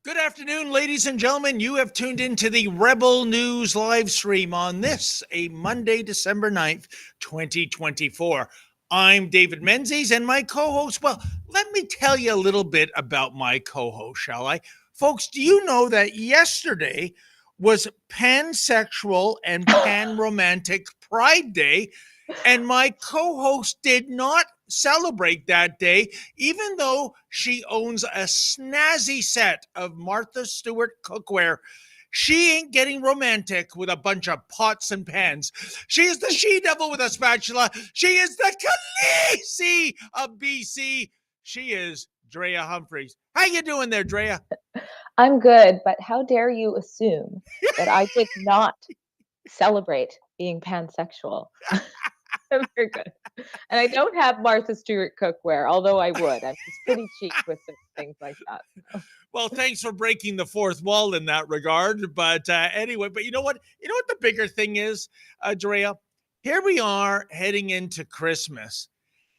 Good afternoon, ladies and gentlemen. You have tuned into the Rebel News live stream on this, a Monday, December 9th, 2024. I'm David Menzies and my co-host. Well, let me tell you a little bit about my co-host, shall I? Folks, do you know that yesterday was pansexual and panromantic Pride Day? And my co-host did not celebrate that day, even though she owns a snazzy set of Martha Stewart cookware. She ain't getting romantic with a bunch of pots and pans. She is the she-devil with a spatula. She is the Khaleesi of BC. She is Drea Humphreys. How you doing there, Drea? I'm good, but how dare you assume that I did not celebrate being pansexual? Very good. And I don't have Martha Stewart cookware, although I would. I'm just pretty cheap with things like that. Well, thanks for breaking the fourth wall in that regard. But anyway, but you know what? You know what the bigger thing is, Drea? Here we are heading into Christmas,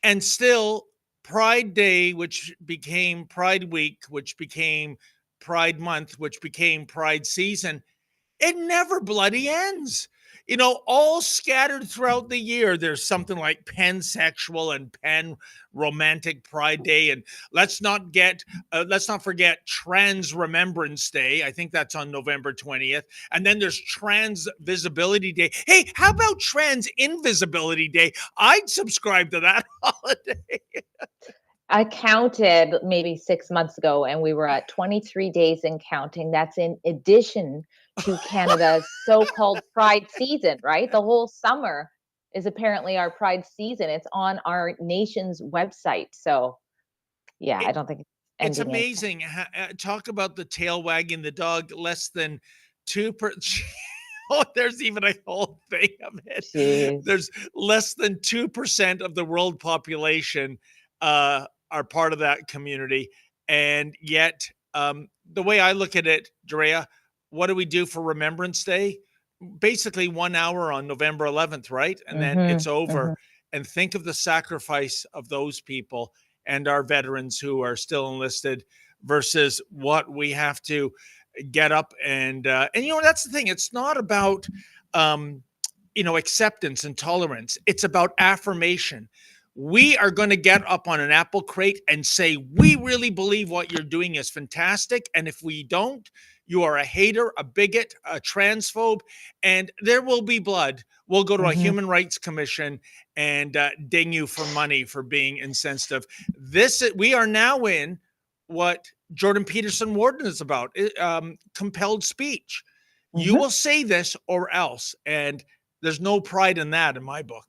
and still Pride Day, which became Pride Week, which became Pride Month, which became Pride Season, it never bloody ends. you know, all scattered throughout the year, there's something like pansexual and pan romantic pride day. And let's not forget Trans Remembrance Day. I think that's on November 20th. And then there's Trans Visibility Day. Hey, how about Trans Invisibility Day? I'd subscribe to that holiday. I counted maybe 6 months ago, and we were at 23 days and counting. That's in addition to Canada's so-called Pride season, right? The whole summer is apparently our Pride season. It's on our nation's website. So, yeah, I It, don't think it's it's ending anytime. amazing. Talk about the tail wagging the dog. Less than 2 per. Oh, there's even a whole thing of it. Jeez. There's less than 2% of the world population are part of that community. And yet, the way I look at it, Drea, what do we do for Remembrance Day? Basically 1 hour on November 11th, right? And then it's over. And think of the sacrifice of those people and our veterans who are still enlisted versus what we have to get up and you know, that's the thing. It's not about you know, acceptance and tolerance. It's about affirmation. We are going to get up on an apple crate and say, we really believe what you're doing is fantastic. And if we don't, you are a hater, a bigot, a transphobe, and there will be blood. We'll go to a human rights commission and ding you for money for being insensitive. We are now in what Jordan Peterson Warden is about, compelled speech. You will say this or else. And there's no pride in that in my book.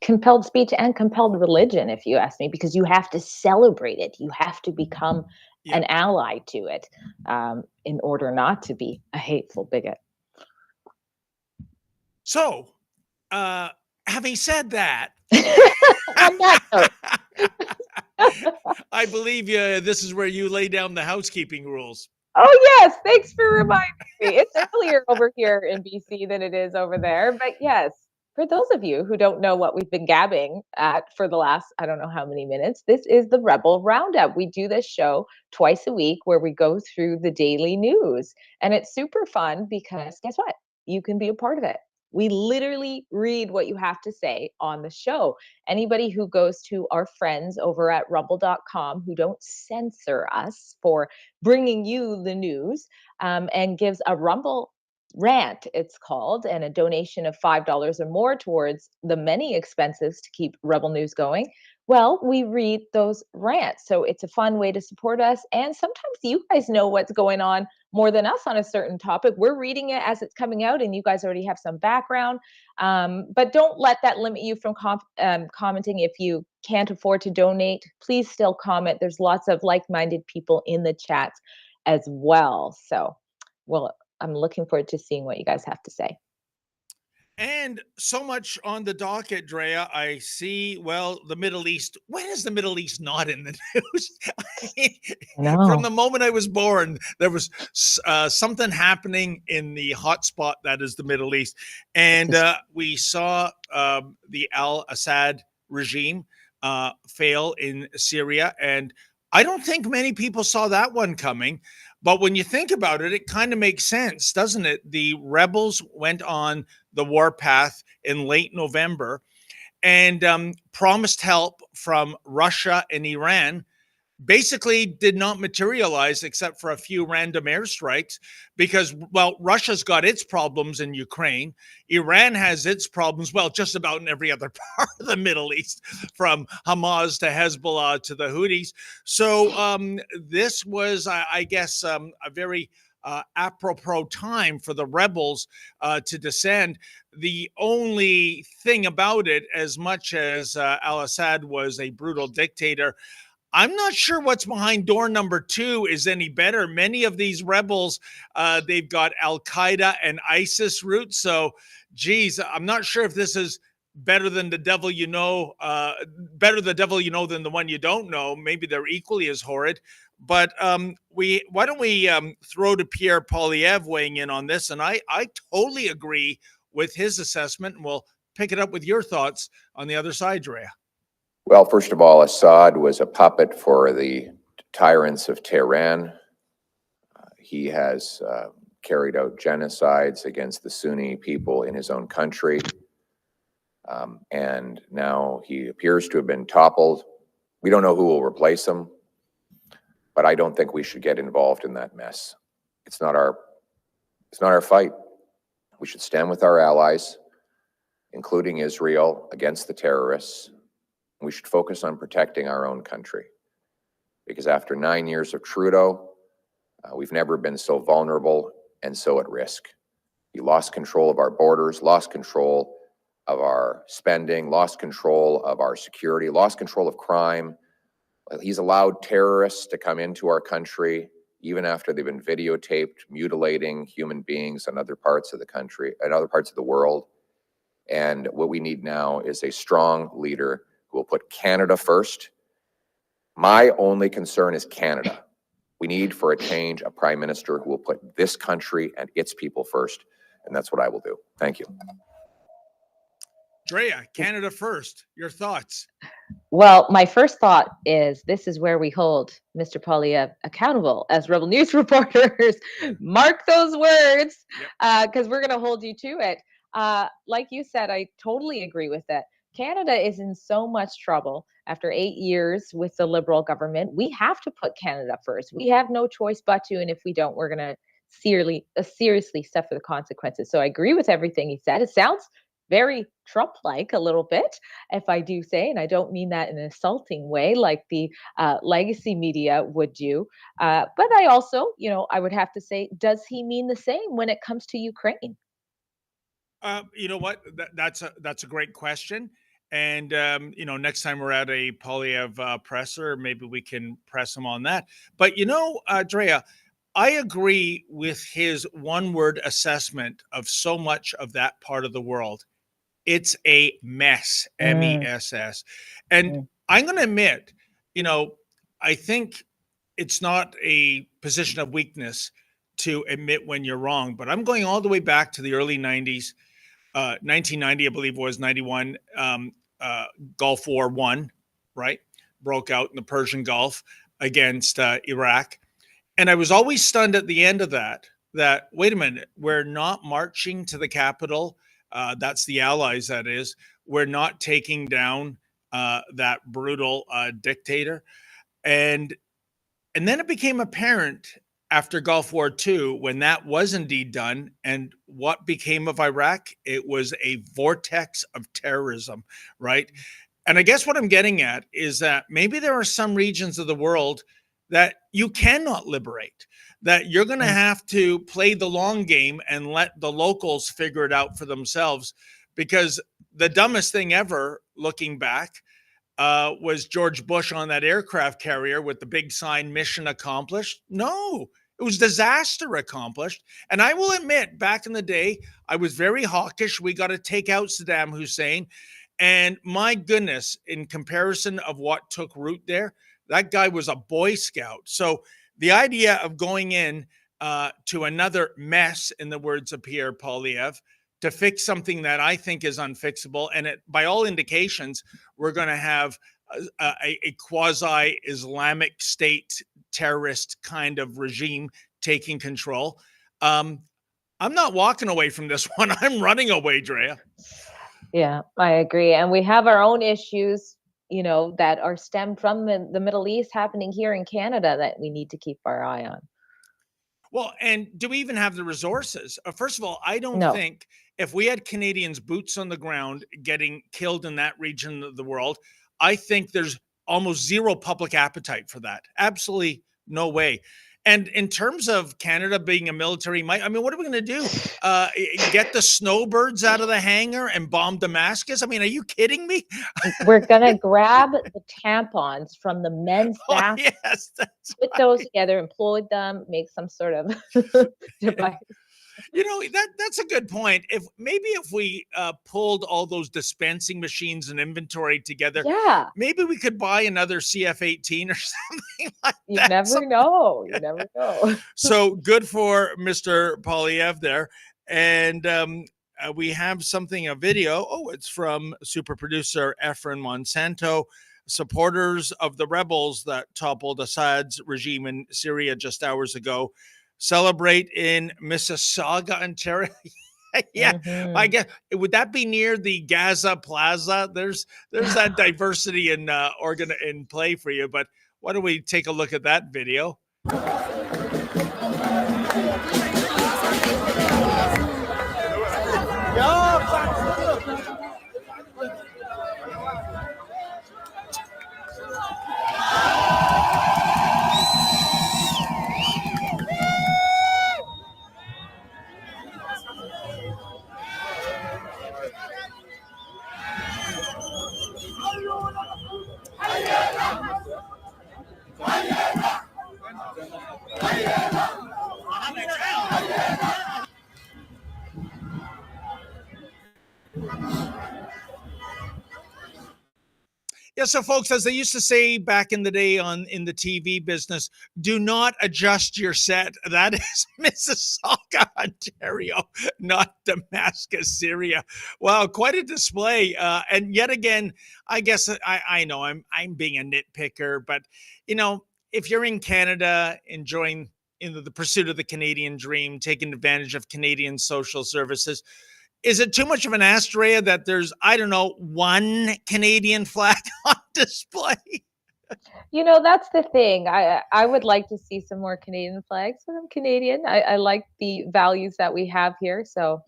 Compelled speech and compelled religion, if you ask me, because you have to celebrate it. You have to become an ally to it in order not to be a hateful bigot. So, having said that, on that note, I believe this is where you lay down the housekeeping rules. Oh, yes. Thanks for reminding me. It's earlier over here in BC than it is over there. But yes, for those of you who don't know what we've been gabbing at for the last, I don't know how many minutes, this is the Rebel Roundup. We do this show twice a week where we go through the daily news. And it's super fun because guess what? You can be a part of it. We literally read what you have to say on the show. Anybody who goes to our friends over at rumble.com who don't censor us for bringing you the news and gives a Rumble rant, it's called, and a donation of $5 or more towards the many expenses to keep Rebel News going. Well, we read those rants. So it's a fun way to support us. And sometimes you guys know what's going on more than us on a certain topic. We're reading it as it's coming out, and you guys already have some background. But don't let that limit you from commenting. If you can't afford to donate, please still comment. There's lots of like-minded people in the chats as well. So, well, I'm looking forward to seeing what you guys have to say. And so much on the docket, Drea. I see, well, the Middle East. When is the Middle East not in the news? I mean, from the moment I was born, there was something happening in the hotspot that is the Middle East. And we saw the al-Assad regime fail in Syria. And I don't think many people saw that one coming. But when you think about it, it kind of makes sense, doesn't it? The rebels went on the warpath in late November and promised help from Russia and Iran. Basically did not materialize except for a few random airstrikes because, well, Russia's got its problems in Ukraine. Iran has its problems, well, just about in every other part of the Middle East, from Hamas to Hezbollah to the Houthis. So this was, I guess, a very apropos time for the rebels to descend. The only thing about it, as much as al-Assad was a brutal dictator, I'm not sure what's behind door number 2 is any better. Many of these rebels, they've got Al-Qaeda and ISIS roots. So, geez, I'm not sure if this is better than the devil you know, better the devil you know than the one you don't know. Maybe they're equally as horrid. But why don't we throw to Pierre Poilievre weighing in on this? And I totally agree with his assessment, and we'll pick it up with your thoughts on the other side, Drea. Well, first of all, Assad was a puppet for the tyrants of Tehran. He has carried out genocides against the Sunni people in his own country. And now he appears to have been toppled. We don't know who will replace him, but I don't think we should get involved in that mess. It's not our fight. We should stand with our allies, including Israel, against the terrorists. We should focus on protecting our own country. Because after 9 years of Trudeau, we've never been so vulnerable and so at risk. He lost control of our borders, lost control of our spending, lost control of our security, lost control of crime. He's allowed terrorists to come into our country, even after they've been videotaped mutilating human beings in other parts of the country, in other parts of the world. And what we need now is a strong leader who will put Canada first. My only concern is Canada. We need, for a change, a prime minister who will put this country and its people first. And that's what I will do. Thank you. Drea, Canada first. Your thoughts? Well, my first thought is this is where we hold Mr. Poilievre accountable as Rebel News reporters. Mark those words, because we're going to hold you to it. Like you said, I totally agree with that. Canada is in so much trouble after 8 years with the Liberal government. We have to put Canada first. We have no choice but to, and if we don't, we're going to seriously suffer the consequences. So I agree with everything he said. It sounds very Trump-like a little bit, if I do say, and I don't mean that in an insulting way like the legacy media would do. But I also, I would have to say, does he mean the same when it comes to Ukraine? You know what? That's a great question. And, next time we're at a Poilievre presser, maybe we can press him on that. But, Drea, I agree with his one-word assessment of so much of that part of the world. It's a mess, M-E-S-S. And I'm going to admit, I think it's not a position of weakness to admit when you're wrong, but I'm going all the way back to the early 90s, 1990, I believe it was 91, Gulf War I, right? Broke out in the Persian Gulf against Iraq. And I was always stunned at the end of that, wait a minute, we're not marching to the capital. That's the Allies, that is. We're not taking down that brutal dictator. And then it became apparent after Gulf War II, when that was indeed done, and what became of Iraq, it was a vortex of terrorism, right? And I guess what I'm getting at is that maybe there are some regions of the world that you cannot liberate, that you're going to have to play the long game and let the locals figure it out for themselves. Because the dumbest thing ever, looking back, was George Bush on that aircraft carrier with the big sign, mission accomplished. No, it was disaster accomplished. And I will admit, back in the day, I was very hawkish. We got to take out Saddam Hussein. And my goodness, in comparison of what took root there, that guy was a Boy Scout. So the idea of going in to another mess, in the words of Pierre Poilievre, to fix something that I think is unfixable, and by all indications, we're going to have a quasi-Islamic state terrorist kind of regime taking control. I'm not walking away from this one. I'm running away, Drea. Yeah, I agree. And we have our own issues, that are stemmed from the Middle East happening here in Canada that we need to keep our eye on. Well, and do we even have the resources? First of all, I don't think if we had Canadians boots on the ground getting killed in that region of the world, I think there's almost zero public appetite for that. Absolutely no way. And in terms of Canada being a military might, I mean, what are we going to do? Get the snowbirds out of the hangar and bomb Damascus? I mean, are you kidding me? We're going to grab the tampons from the men's bathroom, yes, put those together, implode them, make some sort of device. That's a good point. If we pulled all those dispensing machines and inventory together, maybe we could buy another CF-18 or something like that. You never know. You never know. So good for Mr. Poilievre there. And we have a video. Oh, it's from super producer Efren Monsanto. Supporters of the rebels that toppled Assad's regime in Syria just hours ago celebrate in Mississauga, Ontario. Yeah, I Mhm. guess would that be near the Gaza Plaza? There's that diversity in organ in play for you. But why don't we take a look at that video? Yeah, so folks, as they used to say back in the day on in the TV business, do not adjust your set. That is Mississauga, Ontario, not Damascus, Syria. Wow, quite a display. And yet again, I guess I know I'm being a nitpicker, but you know, if you're in Canada enjoying the pursuit of the Canadian dream, taking advantage of Canadian social services, is it too much of an astray that there's, I don't know, one Canadian flag on display? That's the thing. I would like to see some more Canadian flags, but I'm Canadian. I like the values that we have here, so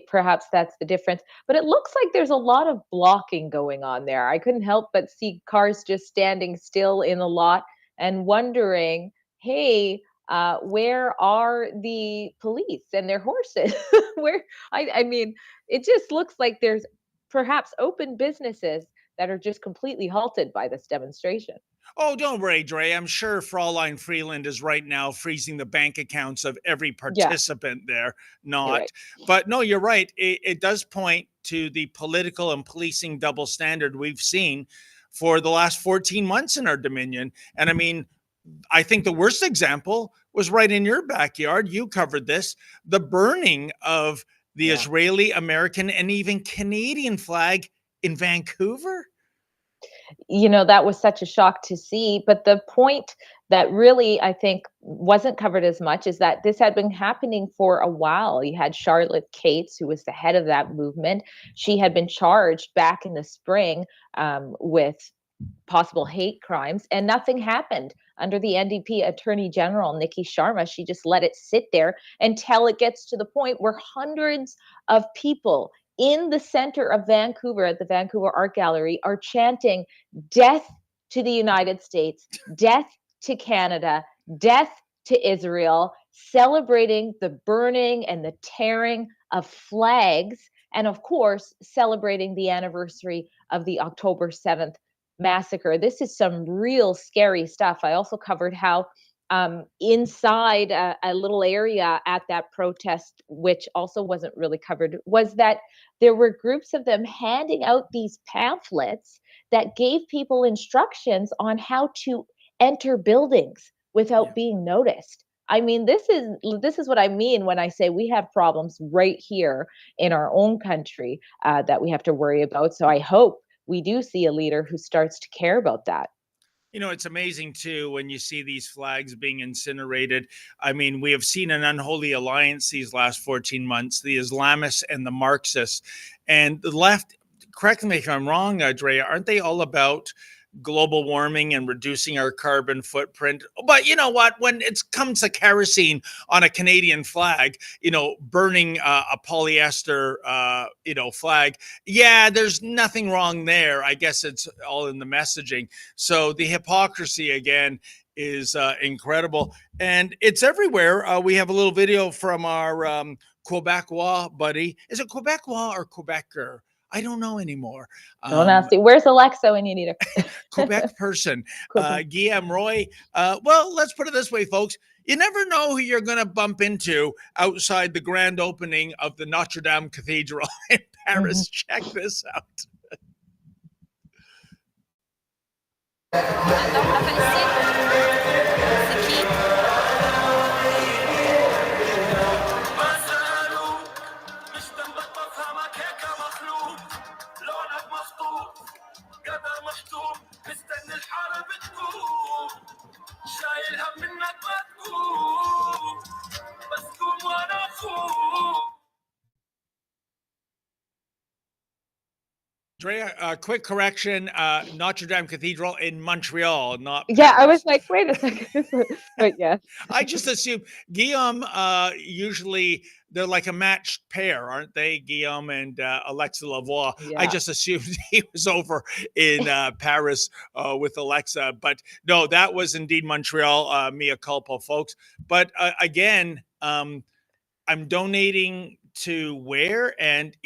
perhaps that's the difference. But it looks like there's a lot of blocking going on there. I couldn't help but see cars just standing still in the lot and wondering, hey, where are the police and their horses? Where I mean, it just looks like there's perhaps open businesses that are just completely halted by this demonstration. Oh, don't worry, Dre. I'm sure Fraulein Freeland is right now freezing the bank accounts of every Yeah, participant there. you're Not. right. But no, you're right. It does point to the political and policing double standard we've seen for the last 14 months in our Dominion. And I mean, I think the worst example was right in your backyard. You covered this, the burning of the Yeah. Israeli, American, and even Canadian flag in Vancouver. That was such a shock to see. But the point that really, I think, wasn't covered as much is that this had been happening for a while. You had Charlotte Cates, who was the head of that movement. She had been charged back in the spring with possible hate crimes, and nothing happened under the NDP Attorney General, Nikki Sharma. She just let it sit there until it gets to the point where hundreds of people in the center of Vancouver at the Vancouver Art Gallery are chanting death to the United States, death to Canada, death to Israel, celebrating the burning and the tearing of flags, and of course, celebrating the anniversary of the October 7th massacre. This is some real scary stuff. I also covered how inside a little area at that protest, which also wasn't really covered, was that there were groups of them handing out these pamphlets that gave people instructions on how to enter buildings without being noticed. I mean, this is what I mean when I say we have problems right here in our own country that we have to worry about. So I hope we do see a leader who starts to care about that. You know, it's amazing too when you see these flags being incinerated. I mean, we have seen an unholy alliance these last 14 months, the Islamists and the Marxists. And the left, correct me if I'm wrong, Dre, aren't they all about global warming and reducing our carbon footprint? But you know what? When it comes to kerosene on a Canadian flag, burning a polyester, flag, yeah, there's nothing wrong there. I guess it's all in the messaging. So the hypocrisy again is incredible, and it's everywhere. We have a little video from our Quebecois buddy. Is it Quebecois or Quebecer? I don't know anymore. Don't ask me. Where's Alexa when you need her? Quebec person, Quebec. Guillaume Roy. Well, let's put it this way, folks. You never know who you're going to bump into outside the grand opening of the Notre-Dame Cathedral in Paris. Check this out. شايل هم منك ما تقوم Drea, quick correction, Notre-Dame Cathedral in Montreal, not Yeah, I Paris. was like, wait a second. But yes. I just assume Guillaume, usually they're like a matched pair, aren't they? Guillaume and Alexa Lavoie. I Yeah. just assumed he was over in Paris with Alexa. But no, that was indeed Montreal. Mea culpa, folks. But again, I'm donating to where, and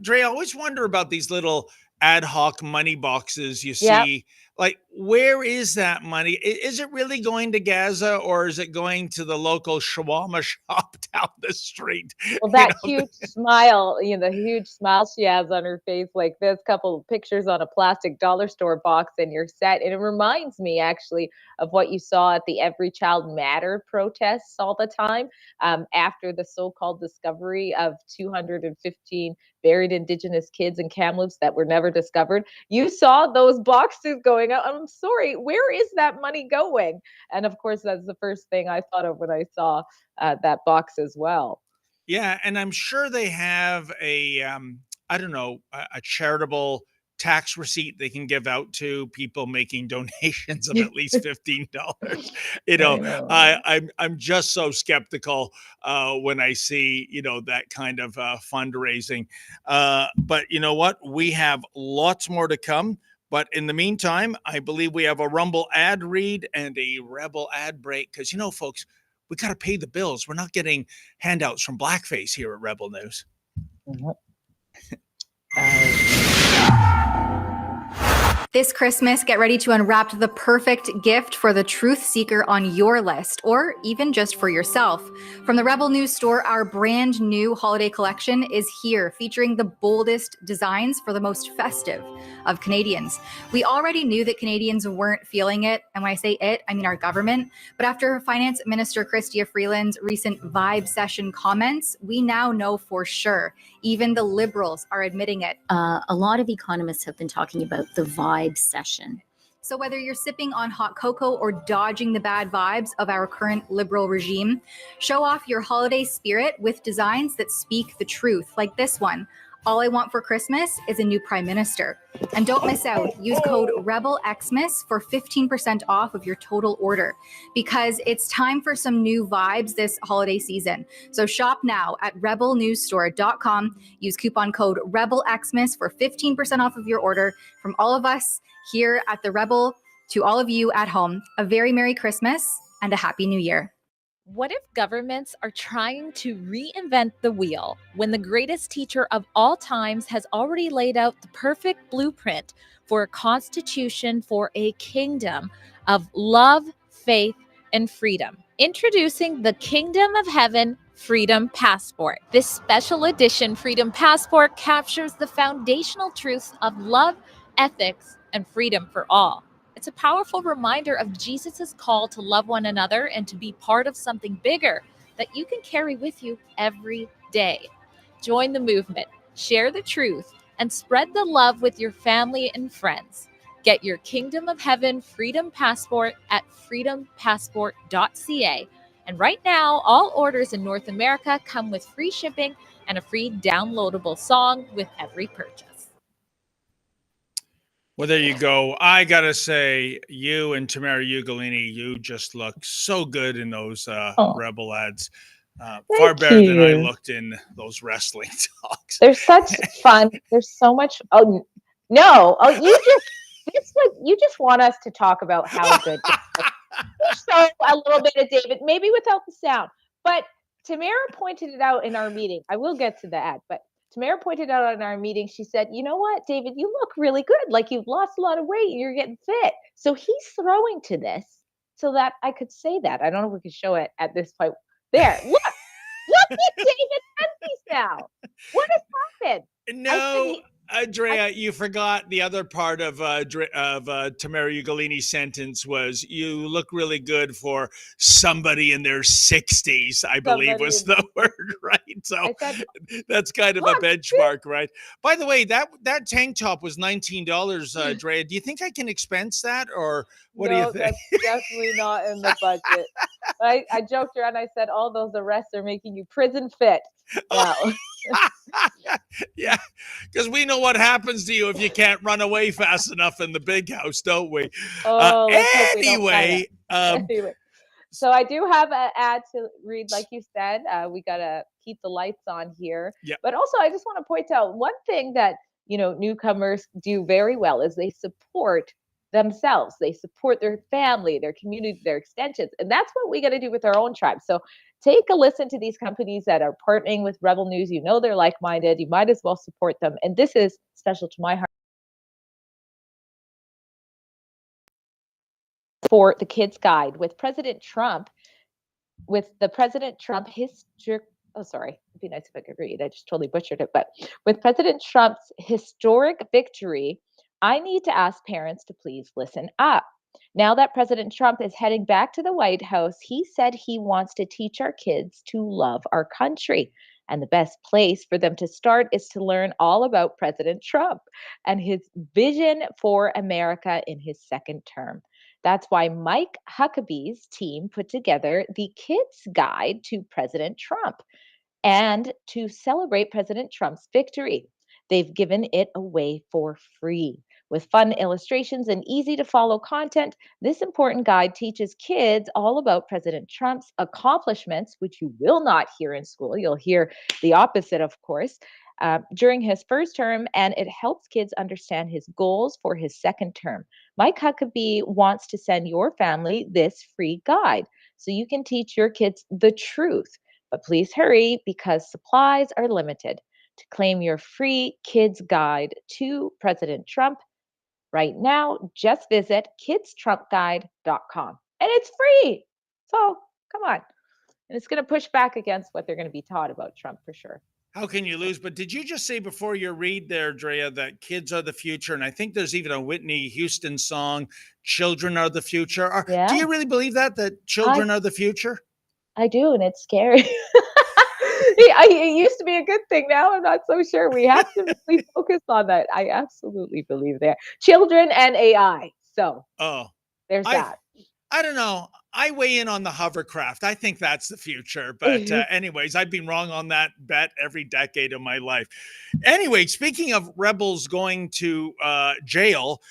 Dre, I always wonder about these little ad hoc money boxes you Yep. see. Like, where is that money? Is it really going to Gaza, or is it going to the local shawarma shop down the street? Well, You that know, huge smile, the huge smile she has on her face, like this couple of pictures on a plastic dollar store box in your set. And it reminds me actually of what you saw at the Every Child Matter protests all the time, after the so-called discovery of 215 buried Indigenous kids in Kamloops that were never discovered. You saw those boxes going out. I'm sorry, where is that money going? And of course, that's the first thing I thought of when I saw that box as well. Yeah, and I'm sure they have I don't know, a charitable tax receipt they can give out to people making donations of at least $15. I know. I'm just so skeptical when I see that kind of fundraising. But you know what? We have lots more to come. But in the meantime, I believe we have a Rumble ad read and a Rebel ad break because folks, we got to pay the bills. We're not getting handouts from Blackface here at Rebel News. Mhm. This Christmas, get ready to unwrap the perfect gift for the truth seeker on your list, or even just for yourself. From the Rebel News store, our brand new holiday collection is here, featuring the boldest designs for the most festive of Canadians. We already knew that Canadians weren't feeling it, and when I say it, I mean our government. But after Finance Minister Chrystia Freeland's recent vibe session comments, we now know for sure. Even the Liberals are admitting it. A lot of economists have been talking about the vibe session. So whether you're sipping on hot cocoa or dodging the bad vibes of our current Liberal regime, show off your holiday spirit with designs that speak the truth, like this one. All I want for Christmas is a new Prime Minister. And don't miss out. Use code REBELXmas for 15% off of your total order, because it's time for some new vibes this holiday season. So shop now at rebelnewsstore.com. Use coupon code REBELXmas for 15% off of your order. From all of us here at the Rebel to all of you at home, a very Merry Christmas and a Happy New Year. What if governments are trying to reinvent the wheel when the greatest teacher of all times has already laid out the perfect blueprint for a constitution for a kingdom of love, faith, and freedom? Introducing the Kingdom of Heaven Freedom Passport. This special edition Freedom Passport captures the foundational truths of love, ethics, and freedom for all. It's a powerful reminder of Jesus' call to love one another and to be part of something bigger that you can carry with you every day. Join the movement, share the truth, and spread the love with your family and friends. Get your Kingdom of Heaven Freedom Passport at freedompassport.ca. And right now, all orders in North America come with free shipping and a free downloadable song with every purchase. Well, there you go. I gotta say, you and Tamara Ugolini, you just look so good in those Rebel ads. Far better than I looked in those wrestling talks. They're such fun. There's so much. Oh no! Oh, you just want us to talk about how good. Show a little bit of David, maybe without the sound. But Tamara pointed it out in our meeting. I will get to the ad, but Tamara pointed out in our meeting, she said, you know what, David, you look really good. Like you've lost a lot of weight and you're getting fit. So he's throwing to this so that I could say that. I don't know if we could show it at this point. There, look at David Menzies now. What has happened? No, Drea, you forgot the other part of Tamara Ugolini's sentence was you look really good for somebody in their 60s, I believe was the word, right? So that's kind of a benchmark, right? By the way, that tank top was $19, Drea. Do you think I can expense that, or what do you think? That's definitely not in the budget. I joked around. I said, all those arrests are making you prison fit now. Yeah, because we know what happens to you if you can't run away fast enough in the big house, don't we? Oh, let's hope we don't find Anyway, Anyway, so I do have an ad to read, like you said. We gotta keep the lights on here. Yeah. But also, I just want to point out one thing that newcomers do very well is they support themselves. They support their family, their community, their extensions, and that's what we got to do with our own tribe. So take a listen to these companies that are partnering with Rebel News. You know they're like-minded. You might as well support them. And this is special to my heart. For the Kids Guide with President Trump, it'd be nice if I could read. I just totally butchered it. But with President Trump's historic victory, I need to ask parents to please listen up. Now that President Trump is heading back to the White House, he said he wants to teach our kids to love our country. And the best place for them to start is to learn all about President Trump and his vision for America in his second term. That's why Mike Huckabee's team put together the Kids Guide to President Trump. And to celebrate President Trump's victory, they've given it away for free. With fun illustrations and easy to follow content, this important guide teaches kids all about President Trump's accomplishments, which you will not hear in school. You'll hear the opposite, of course, during his first term, and it helps kids understand his goals for his second term. Mike Huckabee wants to send your family this free guide so you can teach your kids the truth. But please hurry because supplies are limited. To claim your free kids guide to President Trump right now, just visit kidstrumpguide.com. And it's free. So come on. And it's going to push back against what they're going to be taught about Trump for sure. How can you lose? But did you just say before your read there, Drea, that kids are the future? And I think there's even a Whitney Houston song, Children Are the Future. Yeah. Do you really believe that children are the future? I do, and it's scary. It used to be a good thing. Now I'm not so sure. We have to really focus on that. I absolutely believe there. Children and AI. So there's that. I don't know. I weigh in on the hovercraft. I think that's the future. But anyways, I've been wrong on that bet every decade of my life. Anyway, speaking of rebels going to jail,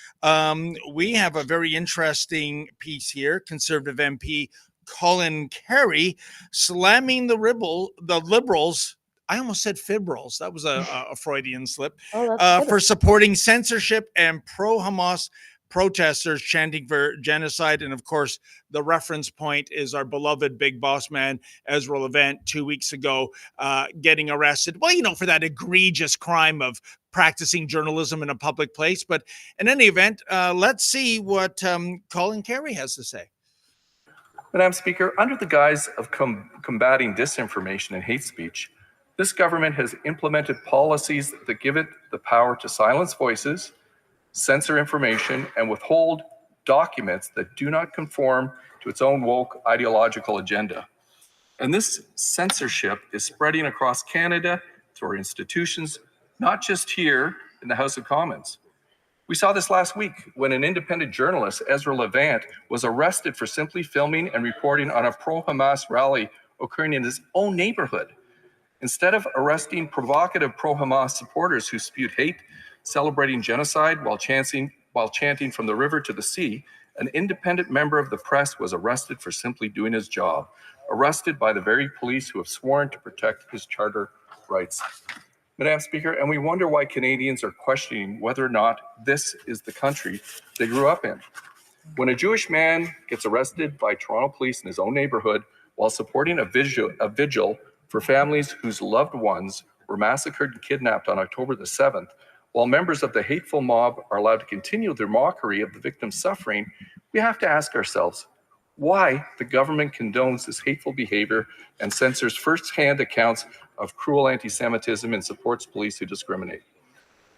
we have a very interesting piece here. Conservative MP Colin Kerry slamming the liberals. I almost said fibrils. That was a Freudian slip. For supporting censorship and pro-Hamas protesters chanting for genocide. And of course, the reference point is our beloved big boss man, Ezra Levant, 2 weeks ago, getting arrested. Well, for that egregious crime of practicing journalism in a public place. But in any event, let's see what Colin Kerry has to say. Madam Speaker, under the guise of combating disinformation and hate speech, this government has implemented policies that give it the power to silence voices, censor information, and withhold documents that do not conform to its own woke ideological agenda. And this censorship is spreading across Canada through our institutions, not just here in the House of Commons. We saw this last week when an independent journalist, Ezra Levant, was arrested for simply filming and reporting on a pro-Hamas rally occurring in his own neighborhood. Instead of arresting provocative pro-Hamas supporters who spewed hate, celebrating genocide while chanting from the river to the sea, an independent member of the press was arrested for simply doing his job, arrested by the very police who have sworn to protect his charter rights. Madam Speaker, and we wonder why Canadians are questioning whether or not this is the country they grew up in. When a Jewish man gets arrested by Toronto police in his own neighborhood while supporting a vigil for families whose loved ones were massacred and kidnapped on October the 7th, while members of the hateful mob are allowed to continue their mockery of the victim's suffering, we have to ask ourselves why the government condones this hateful behavior and censors first-hand accounts of cruel anti-Semitism and supports police who discriminate.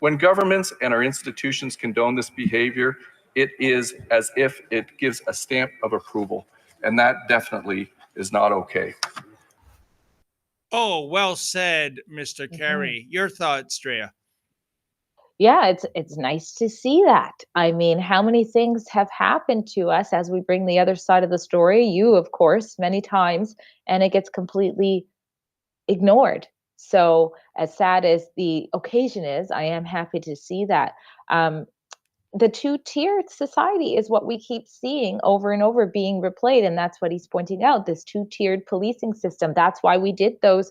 When governments and our institutions condone this behavior, it is as if it gives a stamp of approval, and that definitely is not okay. Oh, well said, Mr. Kerry. Your thoughts, Drea? Yeah, it's nice to see that. I mean, how many things have happened to us as we bring the other side of the story? You, of course, many times, and it gets completely ignored. So as sad as the occasion is, I am happy to see that. Um, the two-tiered society is what we keep seeing over and over being replayed, and that's what he's pointing out, this two-tiered policing system. That's why we did those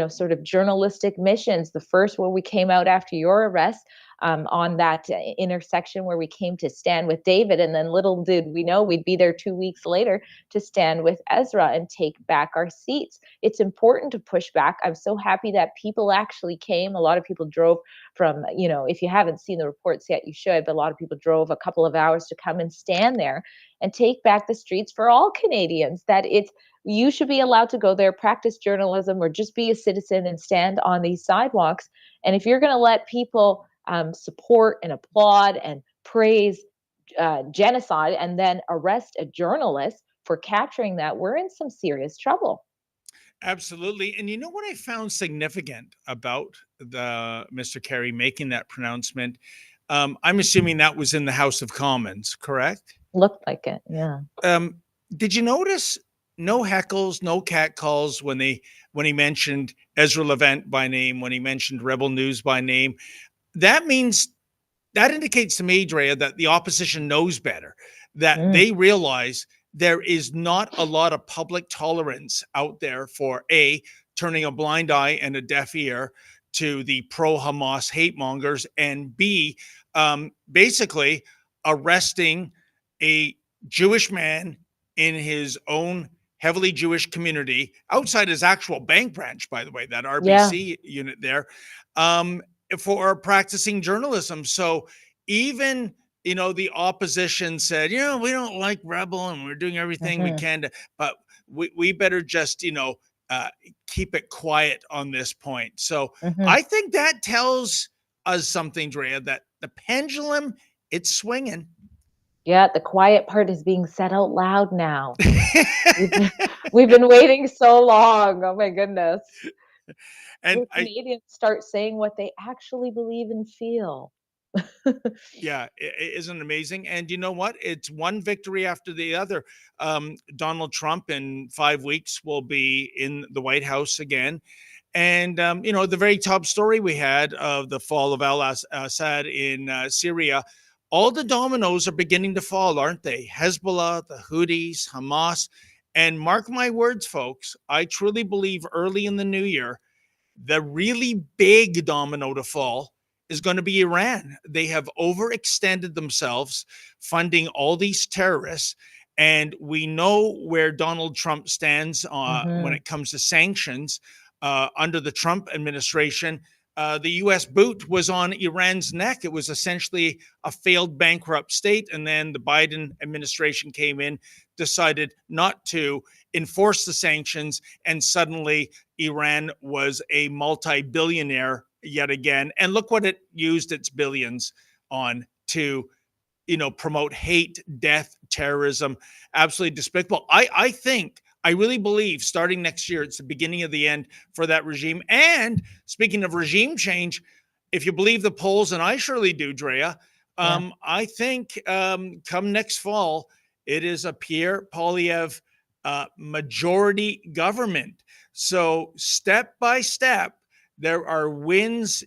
sort of journalistic missions. The first where we came out after your arrest, on that intersection where we came to stand with David, and then little did we know we'd be there 2 weeks later to stand with Ezra and take back our seats. It's important to push back. I'm so happy that people actually came. A lot of people drove from, if you haven't seen the reports yet, you should, but a lot of people drove a couple of hours to come and stand there and take back the streets for all Canadians. That it's You should be allowed to go there, practice journalism, or just be a citizen and stand on these sidewalks. And if you're going to let people support and applaud and praise genocide and then arrest a journalist for capturing that, we're in some serious trouble. Absolutely. And you know what I found significant about the Mr. Kerry making that pronouncement? I'm assuming that was in the House of Commons, correct? Looked like it, yeah. Did you notice no heckles, no catcalls when he mentioned Ezra Levant by name, when he mentioned Rebel News by name? That indicates to me, Drea, that the opposition knows better, that they realize there is not a lot of public tolerance out there for A, turning a blind eye and a deaf ear to the pro-Hamas hate mongers, and B, basically arresting a Jewish man in his own heavily Jewish community outside his actual bank branch, by the way, that RBC unit there, for practicing journalism. So even, the opposition said, we don't like Rebel and we're doing everything we can to, but we better just, keep it quiet on this point. So I think that tells us something, Drea, that the pendulum, it's swinging. Yeah, the quiet part is being said out loud now. We've been waiting so long. Oh my goodness. And Canadians start saying what they actually believe and feel. Yeah, it isn't amazing. And you know what? It's one victory after the other. Donald Trump in 5 weeks will be in the White House again. And, the very top story we had of the fall of al-Assad in Syria, all the dominoes are beginning to fall, aren't they? Hezbollah, the Houthis, Hamas. And mark my words, folks, I truly believe early in the new year, the really big domino to fall is going to be Iran. They have overextended themselves, funding all these terrorists. And we know where Donald Trump stands when it comes to sanctions under the Trump administration. The U.S. boot was on Iran's neck. It was essentially a failed bankrupt state. And then the Biden administration came in, decided not to enforce the sanctions. And suddenly Iran was a multi-billionaire yet again. And look what it used its billions on to, promote hate, death, terrorism. Absolutely despicable. I really believe starting next year, it's the beginning of the end for that regime. And speaking of regime change, if you believe the polls, and I surely do, Drea, I think come next fall, it is a Pierre Poilievre majority government. So step by step, there are wins,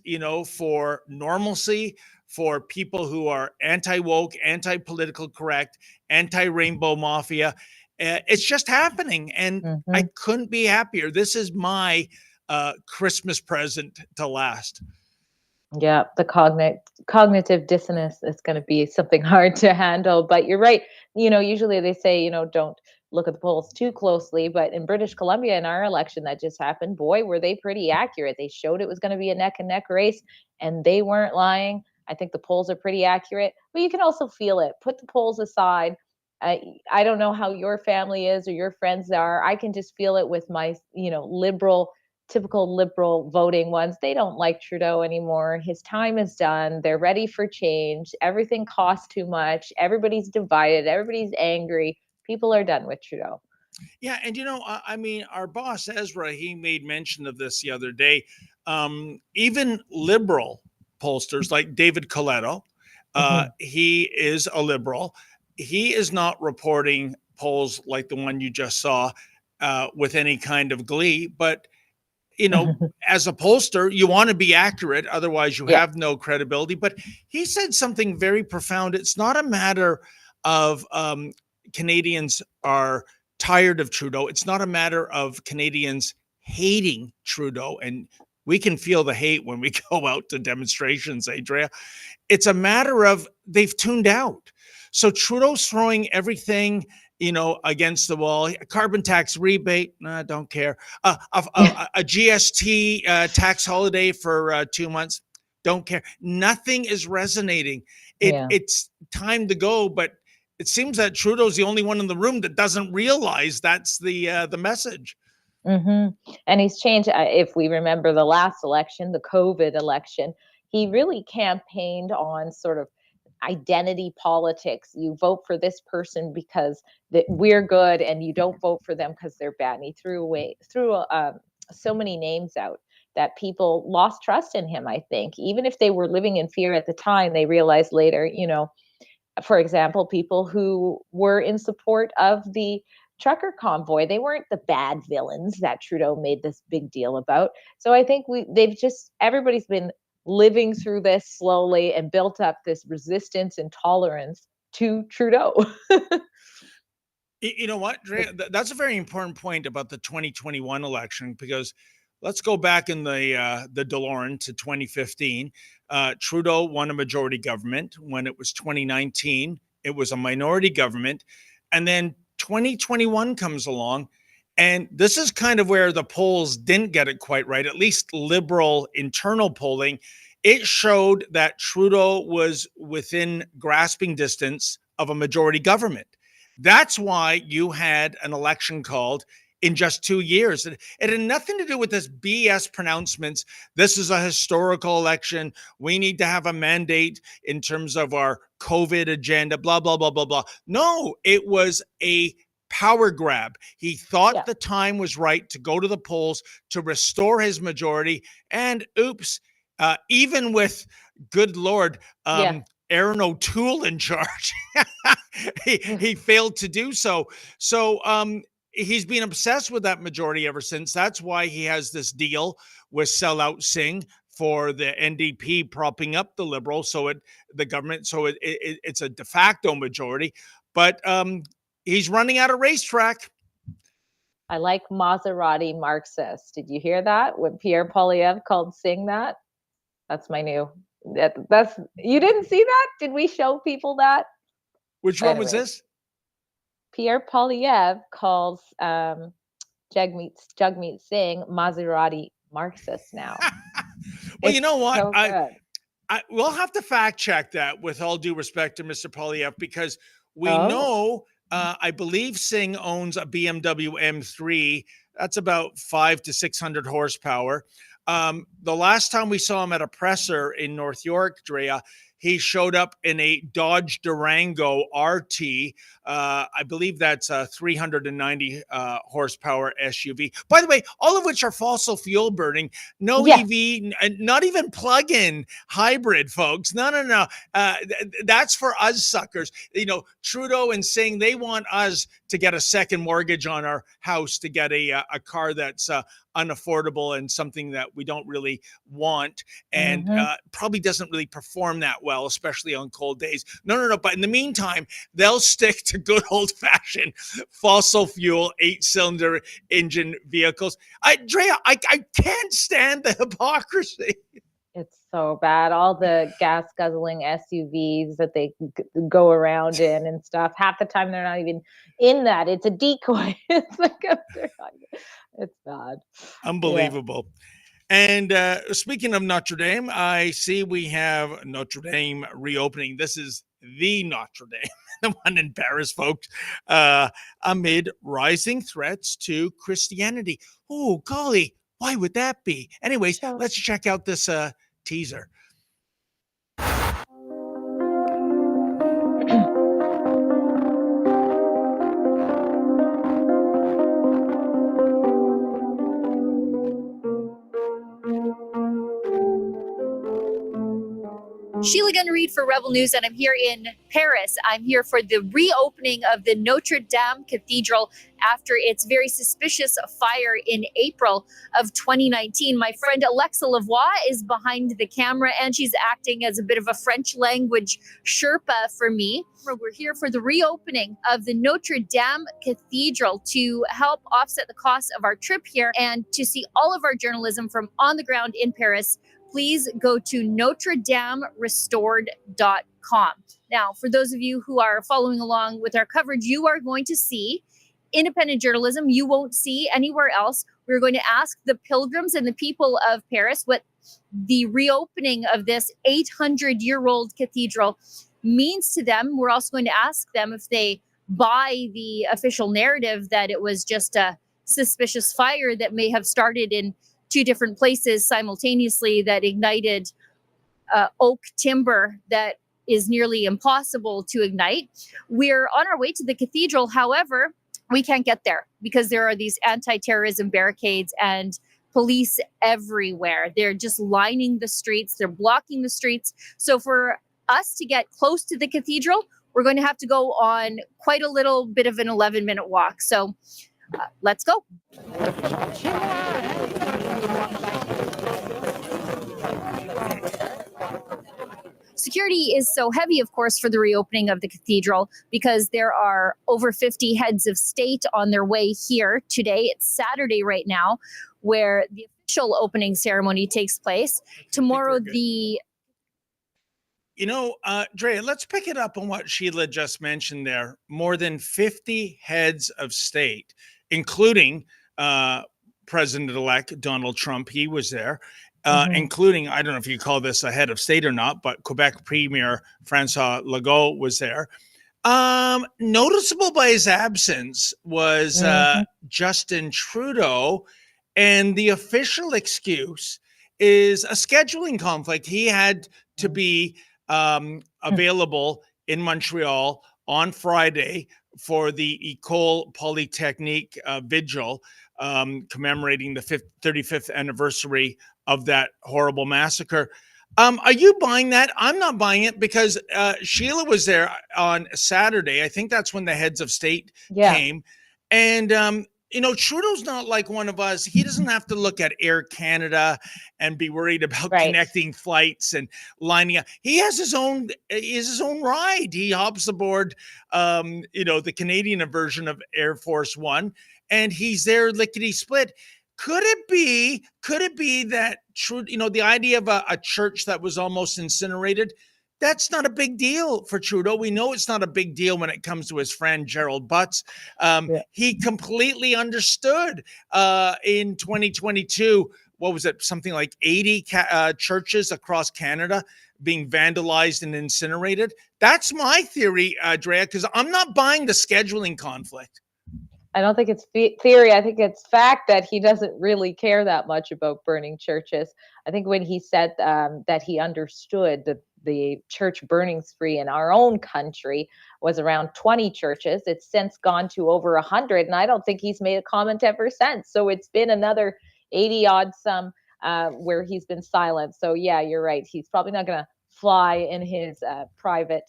for normalcy, for people who are anti-woke, anti-political correct, anti-rainbow mafia. It's just happening, and I couldn't be happier. This is my Christmas present to last. Yeah, the cognitive dissonance is going to be something hard to handle. But you're right. Usually they say, don't look at the polls too closely. But in British Columbia, in our election that just happened, boy, were they pretty accurate. They showed it was going to be a neck and neck race, and they weren't lying. I think the polls are pretty accurate, but you can also feel it. Put the polls aside. I don't know how your family is or your friends are. I can just feel it with my, typical liberal voting ones. They don't like Trudeau anymore. His time is done. They're ready for change. Everything costs too much. Everybody's divided. Everybody's angry. People are done with Trudeau. Yeah. And, our boss, Ezra, he made mention of this the other day. Even liberal pollsters like David Coletto, he is a liberal. He is not reporting polls like the one you just saw with any kind of glee, but as a pollster, you want to be accurate, otherwise you Yeah. have no credibility. But he said something very profound. It's not a matter of Canadians are tired of Trudeau. It's not a matter of Canadians hating Trudeau. And we can feel the hate when we go out to demonstrations, Adria. It's a matter of they've tuned out. So Trudeau's throwing everything, against the wall. Carbon tax rebate, nah, don't care. A GST tax holiday for 2 months, don't care. Nothing is resonating. Yeah. It's time to go, but it seems that Trudeau's the only one in the room that doesn't realize that's the message. And he's changed. If we remember the last election, the COVID election, he really campaigned on sort of identity politics. You vote for this person because we're good, and you don't vote for them because they're bad. And he threw so many names out that people lost trust in him. I think even if they were living in fear at the time, they realized later, for example, people who were in support of the trucker convoy, they weren't the bad villains that Trudeau made this big deal about. So I think everybody's been living through this slowly and built up this resistance and tolerance to Trudeau. You know what, Drea? That's a very important point about the 2021 election, because let's go back in the DeLorean to 2015. Trudeau won a majority government. When it was 2019, it was a minority government. And then 2021 comes along. And this is kind of where the polls didn't get it quite right, at least Liberal internal polling. It showed that Trudeau was within grasping distance of a majority government. That's why you had an election called in just 2 years. It had nothing to do with this BS pronouncements. This is a historical election. We need to have a mandate in terms of our COVID agenda, blah, blah, blah, blah, blah. No, it was a power grab. He thought the time was right to go to the polls to restore his majority. And oops, even with, good Lord, Aaron O'Toole in charge, he failed to do so. So he's been obsessed with that majority ever since. That's why he has this deal with Sellout Singh for the NDP propping up the Liberals, the government. So it's a de facto majority. But he's running out of racetrack. I like Maserati Marxist. Did you hear that when Pierre Poilievre called Singh that? That's my new. That's you didn't see that? Did we show people that? Which one was this? Pierre Poilievre calls Jagmeet Singh Maserati Marxist now. Well, you know what? So we'll have to fact check that, with all due respect to Mr. Poilievre, because we know, I believe Singh owns a BMW M3. That's about 500 to 600 horsepower. The last time we saw him at a presser in North York, Drea, he showed up in a Dodge Durango RT. I believe that's a 390 horsepower SUV. By the way, all of which are fossil fuel burning. No EV, not even plug-in hybrid, folks. No. That's for us suckers. Trudeau and Singh, they want us to get a second mortgage on our house to get a car that's unaffordable and something that we don't really want, and probably doesn't really perform that well, especially on cold days. No. But in the meantime, they'll stick to good old-fashioned fossil fuel 8-cylinder engine vehicles. Drea, I can't stand the hypocrisy. It's so bad. All the gas guzzling SUVs that they go around in and stuff. Half the time they're not even in that. It's a decoy. It's bad. Unbelievable. And speaking of Notre-Dame, I see we have Notre-Dame reopening. This is the Notre-Dame, the one in Paris, folks, amid rising threats to Christianity. Oh, golly, why would that be? Anyways, let's check out this teaser. Sheila Gunn-Reid for Rebel News, and I'm here in Paris. I'm here for the reopening of the Notre-Dame Cathedral after its very suspicious fire in April of 2019. My friend Alexa Lavoie is behind the camera, and she's acting as a bit of a French language Sherpa for me. We're here for the reopening of the Notre-Dame Cathedral to help offset the cost of our trip here and to see all of our journalism from on the ground in Paris. Please go to NotreDameRestored.com. Now, for those of you who are following along with our coverage, you are going to see independent journalism you won't see anywhere else. We're going to ask the pilgrims and the people of Paris what the reopening of this 800-year-old cathedral means to them. We're also going to ask them if they buy the official narrative that it was just a suspicious fire that may have started in two different places simultaneously that ignited oak timber that is nearly impossible to ignite. We're on our way to the cathedral. However, we can't get there because there are these anti-terrorism barricades and police everywhere. They're just lining the streets. They're blocking the streets. So for us to get close to the cathedral, we're going to have to go on quite a little bit of an 11-minute walk. So let's go. Security is so heavy, of course, for the reopening of the cathedral because there are over 50 heads of state on their way here today. It's Saturday right now, where the official opening ceremony takes place. Tomorrow, Drea, let's pick it up on what Sheila just mentioned there. More than 50 heads of state, including President-elect Donald Trump. He was there. Including, I don't know if you call this a head of state or not, but Quebec Premier Francois Legault was there. Noticeable by his absence was Justin Trudeau, and the official excuse is a scheduling conflict. He had to be available in Montreal on Friday for the École Polytechnique vigil commemorating the 35th anniversary of that horrible massacre. Are you buying that? I'm not buying it because Sheila was there on Saturday. I think that's when the heads of state came. And, Trudeau's not like one of us. He doesn't have to look at Air Canada and be worried about connecting flights and lining up. He has his own ride. He hops aboard, the Canadian version of Air Force One, and he's there lickety split. Could it be that the idea of a church that was almost incinerated, that's not a big deal for Trudeau. We know it's not a big deal when it comes to his friend Gerald Butts. He completely understood in 2022, what was it, something like 80 churches across Canada being vandalized and incinerated. That's my theory, Drea, because I'm not buying the scheduling conflict. I don't think it's theory. I think it's fact that he doesn't really care that much about burning churches. I think when he said that he understood that the church burning spree in our own country was around 20 churches, it's since gone to over 100, and I don't think he's made a comment ever since. So it's been another 80 odd some where he's been silent. So yeah, you're right. He's probably not going to fly in his private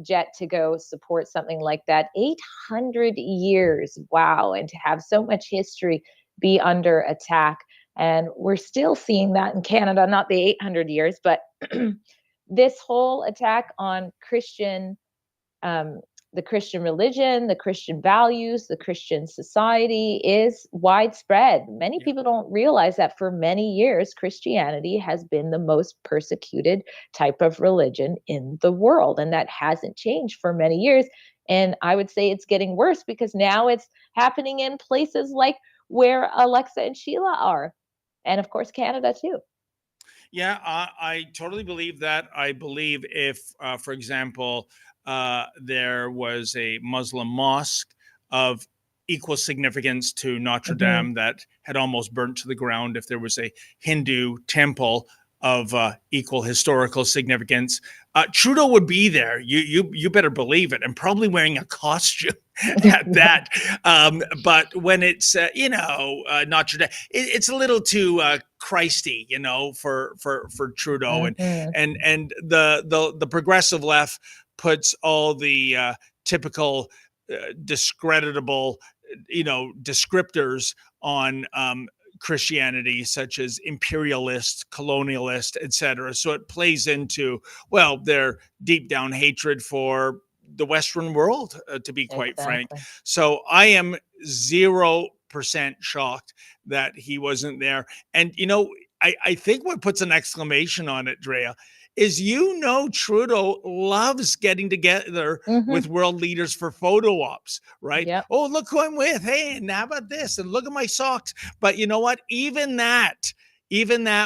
jet to go support something like that. 800 years. Wow. And to have so much history be under attack. And we're still seeing that in Canada, not the 800 years, but this whole attack on Christian, the Christian religion, the Christian values, the Christian society is widespread. Many people don't realize that for many years, Christianity has been the most persecuted type of religion in the world. And that hasn't changed for many years. And I would say it's getting worse because now it's happening in places like where Alexa and Sheila are. And of course, Canada too. Yeah, I totally believe that. I believe if, for example, there was a Muslim mosque of equal significance to Notre-Dame that had almost burnt to the ground, if there was a Hindu temple of equal historical significance. Trudeau would be there. You better believe it, and probably wearing a costume at that. But when it's Notre-Dame, it's a little too Christy, for Trudeau, and the progressive left puts all the typical discreditable, descriptors on Christianity, such as imperialist, colonialist, etc. So it plays into, well, their deep down hatred for the Western world, to be quite frank. So I am 0% shocked that he wasn't there. And, I think what puts an exclamation on it, Drea, is Trudeau loves getting together with world leaders for photo ops, right? Yep. Oh, look who I'm with. Hey, and how about this? And look at my socks. But you know what? Even that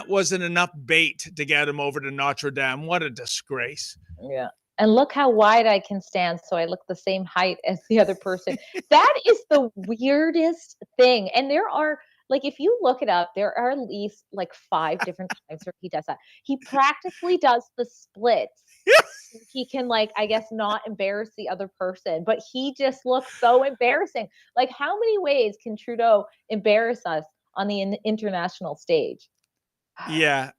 wasn't enough bait to get him over to Notre-Dame. What a disgrace. Yeah. And look how wide I can stand, so I look the same height as the other person. That is the weirdest thing. And there are, like, if you look it up, there are at least like 5 different times where he does that. He practically does the splits. He can, like, I guess, not embarrass the other person, but he just looks so embarrassing. Like, how many ways can Trudeau embarrass us on the international stage? Yeah.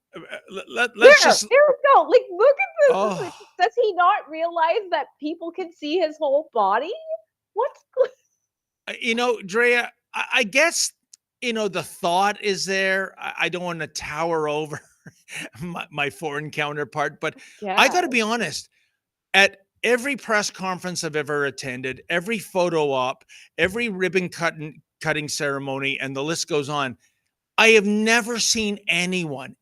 Let's just. There we go. Like, look at this. Oh. Does he not realize that people can see his whole body? What's good? Drea, I guess, the thought is there. I don't want to tower over my foreign counterpart, but I got to be honest. At every press conference I've ever attended, every photo op, every ribbon cutting ceremony, and the list goes on, I have never seen anyone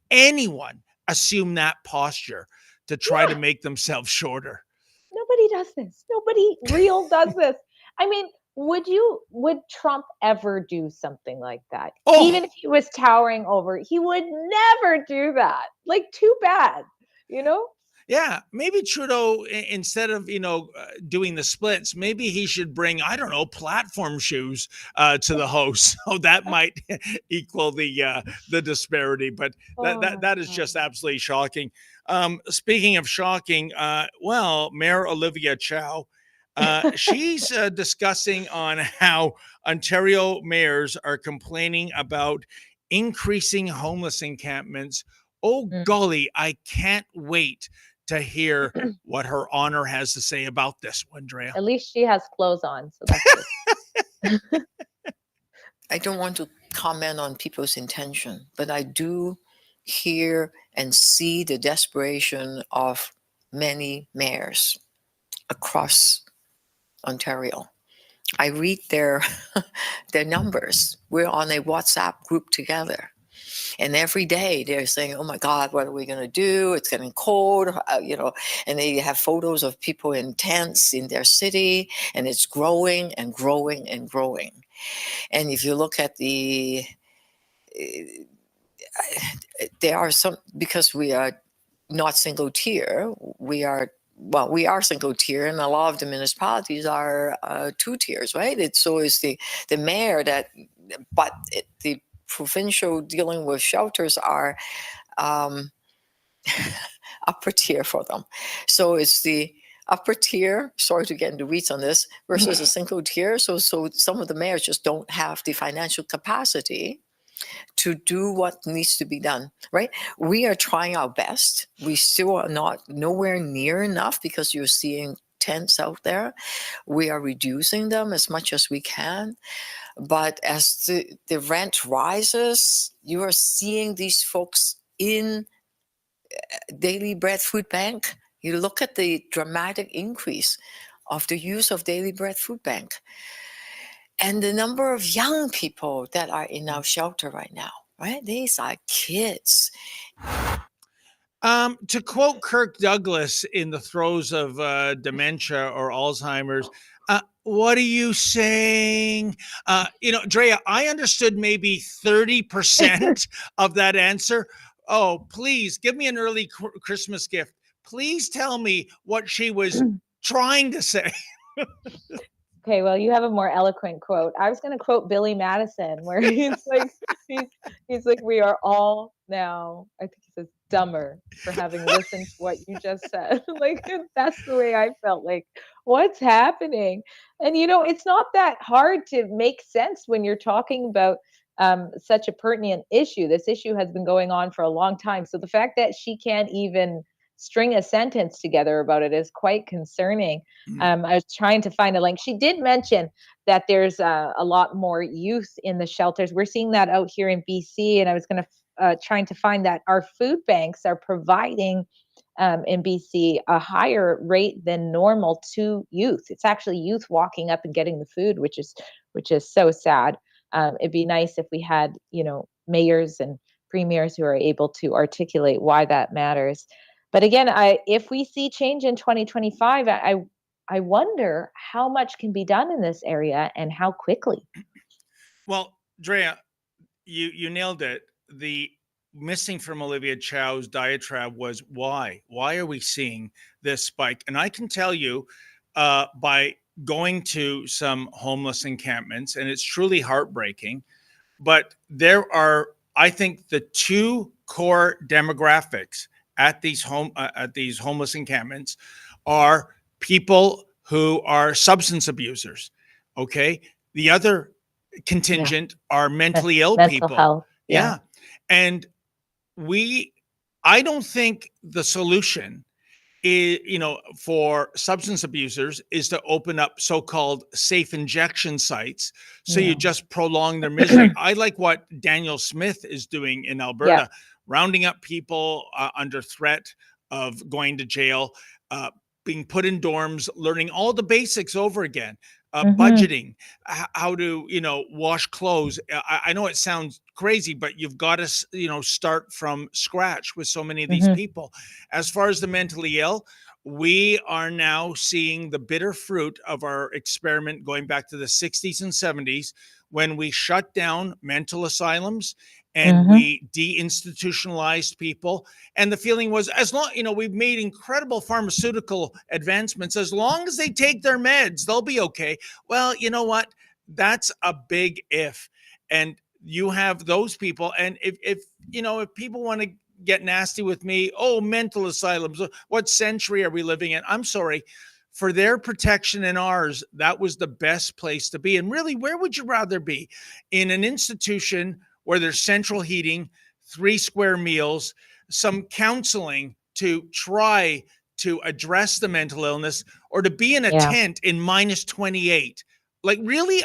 assume that posture to try to make themselves shorter. Nobody does this. Nobody real does this. I mean, would Trump ever do something like that? Oh. Even if he was towering over, he would never do that. Like, too bad, Yeah, maybe Trudeau, instead of doing the splits, maybe he should bring, I don't know, platform shoes to the host. So that might equal the disparity. But that is just absolutely shocking. Speaking of shocking, Mayor Olivia Chow, she's discussing on how Ontario mayors are complaining about increasing homeless encampments. Oh, golly, I can't wait to hear what her honor has to say about this one, Drea. At least she has clothes on, so that's good. I don't want to comment on people's intention, but I do hear and see the desperation of many mayors across Ontario. I read their numbers. We're on a WhatsApp group together. And every day they're saying, oh my God, what are we going to do? It's getting cold, and they have photos of people in tents in their city, and it's growing and growing and growing. And if you look at there are some, because we are not single tier, we are single tier, and a lot of the municipalities are 2 tiers, right? So it's the mayor but the provincial dealing with shelters are upper tier for them. So it's the upper tier, sorry to get into weeds on this, versus a single tier. So some of the mayors just don't have the financial capacity to do what needs to be done, right? We are trying our best. We still are nowhere near enough, because you're seeing tents out there. We are reducing them as much as we can. But as the rent rises, you are seeing these folks in Daily Bread Food Bank. You look at the dramatic increase of the use of Daily Bread Food Bank and the number of young people that are in our shelter right now, right? These are kids. To quote Kirk Douglas in the throes of dementia or Alzheimer's, what are you saying? Drea, I understood maybe 30% of that answer. Oh, please give me an early Christmas gift. Please tell me what she was trying to say. Okay, well, you have a more eloquent quote. I was going to quote Billy Madison, where he's like, we are all now, I think he says, dumber for having listened to what you just said. Like, that's the way I felt. Like, what's happening? And it's not that hard to make sense when you're talking about such a pertinent issue. This issue has been going on for a long time. So the fact that she can't even string a sentence together about it is quite concerning. I was trying to find a link. She did mention that there's a lot more youth in the shelters. We're seeing that out here in BC, and I was going to trying to find that our food banks are providing in BC a higher rate than normal to youth. It's actually youth walking up and getting the food, which is so sad. It'd be nice if we had, mayors and premiers who are able to articulate why that matters. But again, if we see change in 2025, I wonder how much can be done in this area and how quickly. Well, Drea, you nailed it. The missing from Olivia Chow's diatribe was why? Why are we seeing this spike? And I can tell you by going to some homeless encampments, and it's truly heartbreaking, but there are, I think, the two core demographics at these homeless encampments are people who are substance abusers. Okay. The other contingent are mentally ill Mental people. health. Yeah. And I don't think the solution is, for substance abusers is to open up so-called safe injection sites. So you just prolong their misery. I like what Daniel Smith is doing in Alberta, rounding up people under threat of going to jail, being put in dorms, learning all the basics over again. Budgeting, how to, wash clothes. I know it sounds crazy, but you've got to, start from scratch with so many of these people. As far as the mentally ill, we are now seeing the bitter fruit of our experiment going back to the 60s and 70s when we shut down mental asylums and we deinstitutionalized people. And the feeling was, as long, we've made incredible pharmaceutical advancements. As long as they take their meds, they'll be okay. Well, you know what? That's a big if. And you have those people. And if people want to get nasty with me, mental asylums, what century are we living in? I'm sorry. For their protection and ours, that was the best place to be. And really, where would you rather be? In an institution where there's central heating, 3 square meals, some counseling to try to address the mental illness, or to be in a tent in -28? Like, really?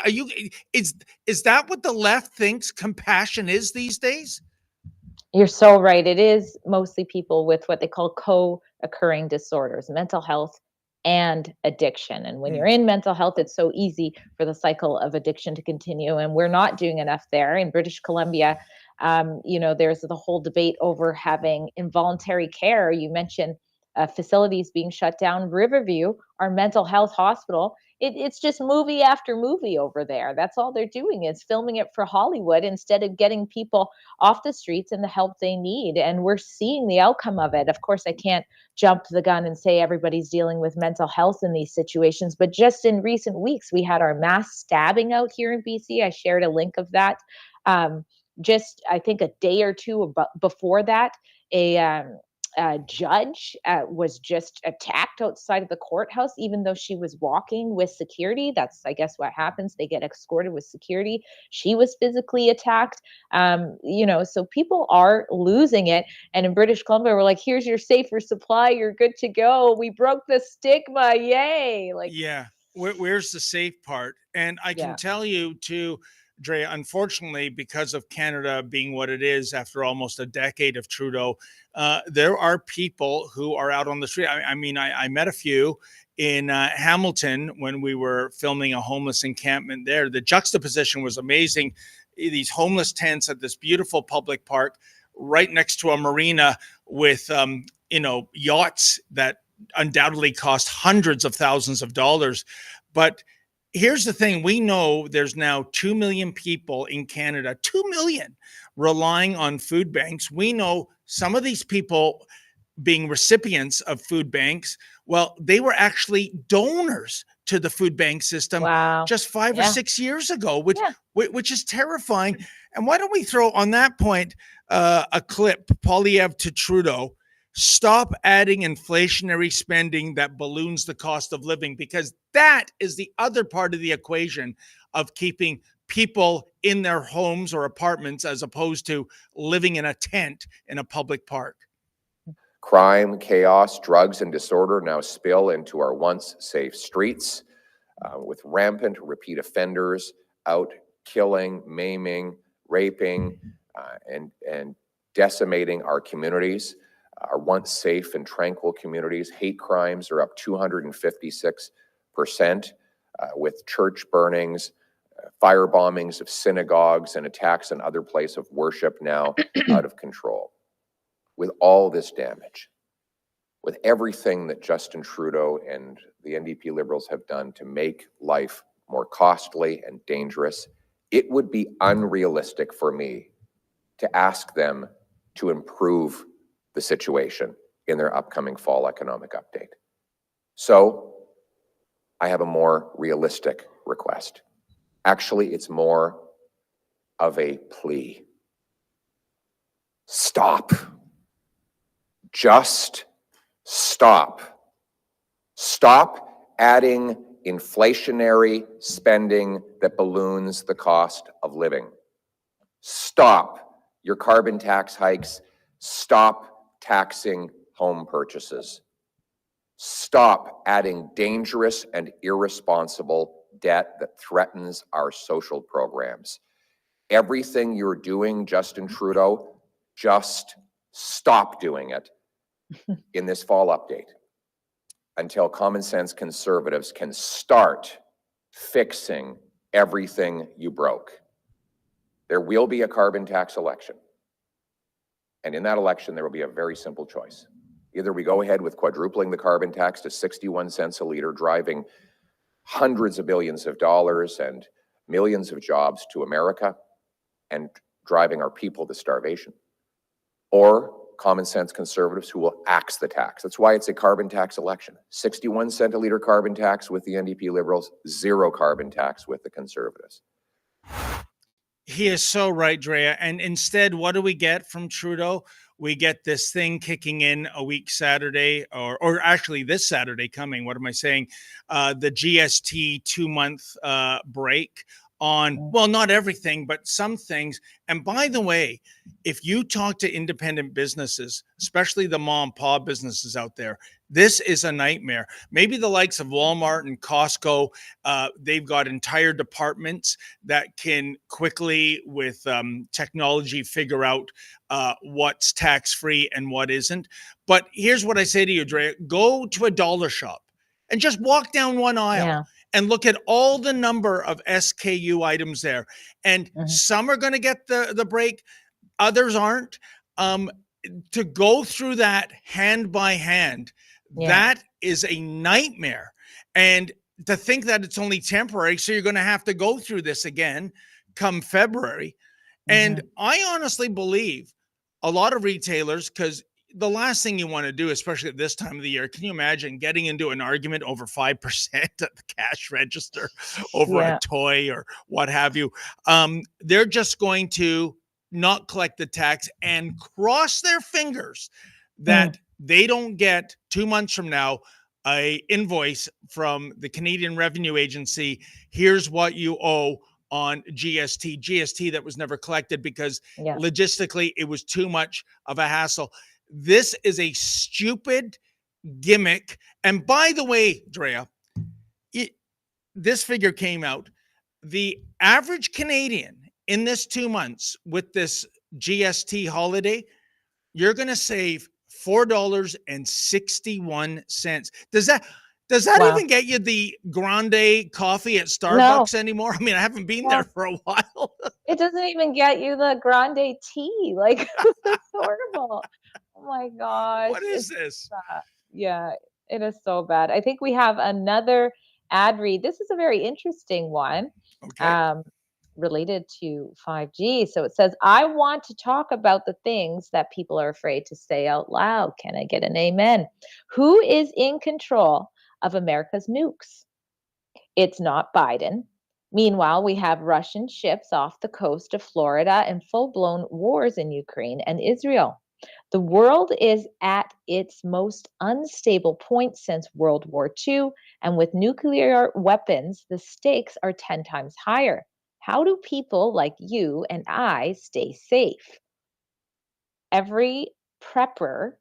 Is that what the left thinks compassion is these days? You're so right. It is mostly people with what they call co-occurring disorders, mental health and addiction. And when you're in mental health, it's so easy for the cycle of addiction to continue. And we're not doing enough there. In British Columbia, there's the whole debate over having involuntary care. You mentioned facilities being shut down. Riverview, our mental health hospital, it's just movie after movie over there. That's all they're doing is filming it for Hollywood instead of getting people off the streets and the help they need. And we're seeing the outcome of it. Of course, I can't jump the gun and say everybody's dealing with mental health in these situations, but just in recent weeks, we had our mass stabbing out here in BC. I shared a link of that. Just, I think, a day or two before that, a judge was just attacked outside of the courthouse, even though she was walking with security. That's, I guess, what happens. They get escorted with security. She was physically attacked. So people are losing it. And in British Columbia, we're like, here's your safer supply. You're good to go. We broke the stigma. Yay. Where's the safe part? And I can tell you too, Drea, unfortunately, because of Canada being what it is after almost a decade of Trudeau, there are people who are out on the street. I met a few in Hamilton when we were filming a homeless encampment there. The juxtaposition was amazing. These homeless tents at this beautiful public park right next to a marina with, yachts that undoubtedly cost hundreds of thousands of dollars. But here's the thing. We know there's now 2 million people in Canada, 2 million relying on food banks. We know some of these people being recipients of food banks, well, they were actually donors to the food bank system Wow. just 5 or Yeah. 6 years ago, which Yeah. which is terrifying. And why don't we throw on that point a clip, Polyev to Trudeau, stop adding inflationary spending that balloons the cost of living, because that is the other part of the equation of keeping people in their homes or apartments as opposed to living in a tent in a public park. Crime, chaos, drugs, and disorder now spill into our once safe streets, with rampant repeat offenders out killing, maiming, raping, and decimating our communities, our once safe and tranquil communities. Hate crimes are up 256%, with church burnings, fire bombings of synagogues, and attacks on other places of worship now out of control. With all this damage, with everything that Justin Trudeau and the NDP Liberals have done to make life more costly and dangerous, it would be unrealistic for me to ask them to improve the situation in their upcoming fall economic update. So I have a more realistic request. Actually, it's more of a plea. Stop. Just stop. Stop adding inflationary spending that balloons the cost of living. Stop your carbon tax hikes. Stop taxing home purchases. Stop adding dangerous and irresponsible debt that threatens our social programs. Everything you're doing, Justin Trudeau, just stop doing it in this fall update until common sense conservatives can start fixing everything you broke. There will be a carbon tax election. And in that election, there will be a very simple choice. Either we go ahead with quadrupling the carbon tax to 61 cents a liter, driving hundreds of billions of dollars and millions of jobs to America and driving our people to starvation, or common sense conservatives who will axe the tax. That's why it's a carbon tax election. 61 cent a liter carbon tax with the NDP Liberals, zero carbon tax with the Conservatives. He is so right, Drea. And instead, what do we get from Trudeau? We get this thing kicking in a week Saturday, or actually this Saturday coming. What am I saying? The GST 2-month break on, well, not everything, but some things. And by the way, if you talk to independent businesses, especially the mom and pop businesses out there, this is a nightmare. Maybe the likes of Walmart and Costco, they've got entire departments that can quickly, with technology, figure out what's tax-free and what isn't. But here's what I say to you, Dre. Go to a dollar shop and just walk down one aisle and look at all the number of SKU items there. And some are going to get the break, others aren't. To go through that hand by hand, that is a nightmare. And to think that it's only temporary, so you're going to have to go through this again come February. And I honestly believe a lot of retailers, because the last thing you want to do, especially at this time of the year, can you imagine getting into an argument over 5% at the cash register over a toy or what have you? They're just going to not collect the tax and cross their fingers that they don't get 2 months from now a invoice from the Canadian Revenue Agency. Here's what you owe on GST that was never collected because logistically it was too much of a hassle. This is a stupid gimmick. And by the way, Drea, this figure came out. The average Canadian in this 2 months with this GST holiday, you're going to save $4.61. Does that even get you the grande coffee at Starbucks anymore? I mean, I haven't been there for a while. It doesn't even get you the grande tea. Like, that's horrible. Oh my gosh. What is this? Yeah, it is so bad. I think we have another ad read. This is a very interesting one. Okay. Related to 5G. So it says, I want to talk about the things that people are afraid to say out loud. Can I get an amen? Who is in control of America's nukes? It's not Biden. Meanwhile, we have Russian ships off the coast of Florida and full-blown wars in Ukraine and Israel. The world is at its most unstable point since World War II, and with nuclear weapons, the stakes are 10 times higher. How do people like you and I stay safe? Every prepper,